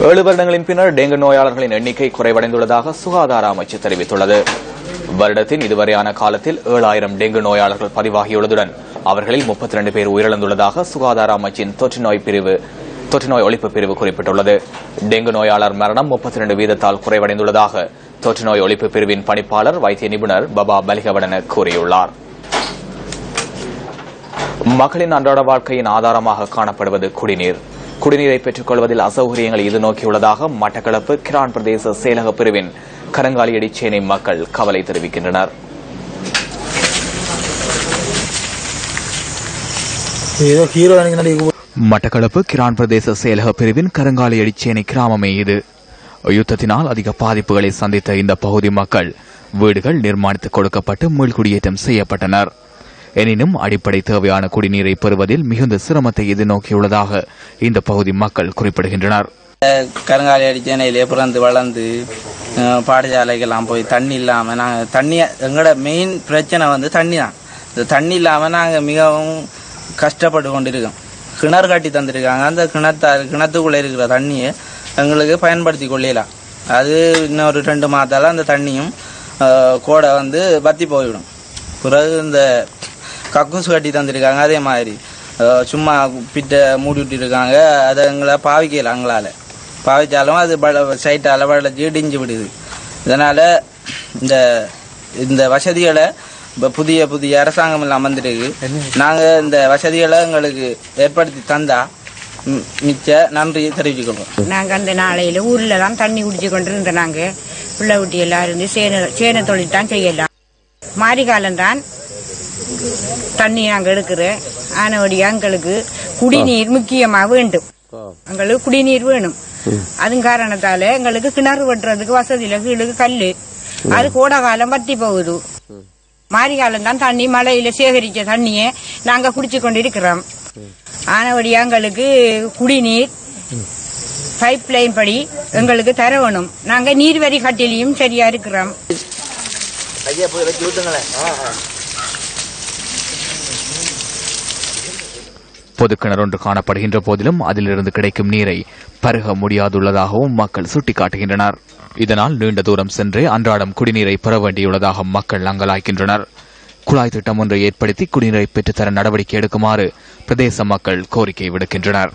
7 வருடங்களின் பின்னர் டெங்கு நோயாளர்களின் எண்ணிக்கை குறைவடைந்துள்ளதாக சுகாதார அமைச்சு தெரிவித்துள்ளது. வருடத்தின் இதுவரையான காலத்தில் 7000 டெங்கு நோயாளர்கள் பதிவாகியுள்ளதுடன் அவர்களில் 32 பேர் உயிரிழந்துள்ளதாக சுகாதார அமைச்சின் தொற்றுநோய் ஒழிப்பு பிரிவு குறிப்பிட்டுள்ளது. டெங்கு நோயாளர் மரணம் 32 வீதத்தால் குறைவடைந்துள்ளதாக தொற்றுநோய் ஒழிப்பு பிரிவின் பணிப்பாளர் வைத்திய நிபுணர் பபா பலிகவடன கூறியுள்ளார். மக்களின் அன்றாட வாழ்க்கையின் ஆதாரமாக காணப்படுவது குடிநீர். குடிநீரை பெற்றுக் கொள்வதில் அசௌகரியங்களை எதிர்நோக்கியுள்ளதாக மட்டக்களப்பு கிரான் பிரதேச செயலக பிரிவின் கரங்காலியடி சேனை மக்கள் கவலை தெரிவிக்கின்றனர். மட்டக்களப்பு கிரான் பிரதேச செயலக பிரிவின் கரங்காலியடி சேனை கிராமமே இது. யுத்தத்தினால் அதிக பாதிப்புகளை சந்தித்த இந்த பகுதி மக்கள் வீடுகள் நிர்மாணித்துக் கொடுக்கப்பட்டு மீள்குடியேற்றம் செய்யப்பட்டனர். எனினும் அடிப்படை தேவையான குடிநீரை பெறுவதில் மிகுந்த சிரமத்தை எதிர்நோக்கியுள்ளதாக இந்த பகுதி மக்கள் குறிப்பிடுகின்றனர். கருங்காலி சென்னையிலே பிறந்து வளர்ந்து பாடசாலைக்கெல்லாம் போய் தண்ணி இல்லாமல் நாங்கள் எங்களோட மெயின் பிரச்சனை தண்ணி தான். இந்த தண்ணி இல்லாமல் நாங்கள் மிகவும் கஷ்டப்பட்டு கொண்டிருக்கோம். கிணறு கட்டி தந்துருக்காங்க. அந்த கிணத்துக்குள்ளே இருக்கிற தண்ணியை எங்களுக்கு பயன்படுத்தி கொள்ளலாம். அது இன்னொரு 2 மாதத்தால் அந்த தண்ணியும் கோடை வத்தி போயிடும். பிறகு இந்த கக்கூசு கட்டி தந்துருக்காங்க. அதே மாதிரி சும்மா பிட்ட மூடி விட்டுருக்காங்க. அதை எங்களை பாவிக்கல. எங்களால் பாவிச்சாலும் அது சைட்டால் இடிஞ்சு விடுது. இதனால் இந்த வசதிகளை இப்போ புதிய அரசாங்கம் எல்லாம் வந்துருக்கு. நாங்கள் இந்த வசதிகளை எங்களுக்கு ஏற்படுத்தி தந்தா மிச்ச நன்றி தெரிவிச்சுக்கணும். நாங்கள் அந்த நாளையில் ஊரில் தான் தண்ணி குடிச்சு கொண்டு இருந்த நாங்கள் பிள்ளை குட்டி எல்லாம் இருந்து சேனை தொழில் தான் செய்யலாம். மாரி காலம்தான் தண்ணி நாங்கள் எடுக்கிறோம். ஆனபடியா எங்களுக்கு குடிநீர் முக்கியமாக வேண்டும். எங்களுக்கு குடிநீர் வேணும். அது காரணத்தால எங்களுக்கு கிணறு வெட்டுறதுக்கு வசதியில கீழுக்கு கல்லு. அது கோடை காலம் வத்தி போகுது. மாரி காலம் தான் தண்ணி மழையில சேகரிச்ச தண்ணியை நாங்க குடிச்சு கொண்டு இருக்கிறோம். ஆனபடியா எங்களுக்கு குடிநீர் பைப் லைன் படி எங்களுக்கு தர வேணும். நாங்க நீர்வரி கட்டிலையும் சரியா இருக்கிறோம். பொது கிணறு ஒன்று காணப்படுகின்ற போதிலும் அதிலிருந்து கிடைக்கும் நீரை பருக முடியாதுள்ளதாகவும் மக்கள் சுட்டிக்காட்டுகின்றனர். இதனால் நீண்ட தூரம் சென்றே அன்றாடம் குடிநீரை பெற வேண்டியுள்ளதாக மக்கள் அங்கலாய்க்கின்றனர். குழாய் திட்டம் ஒன்றை ஏற்படுத்தி குடிநீரை பெற்றுத்தர நடவடிக்கை எடுக்குமாறு பிரதேச மக்கள் கோரிக்கை விடுக்கின்றனர்.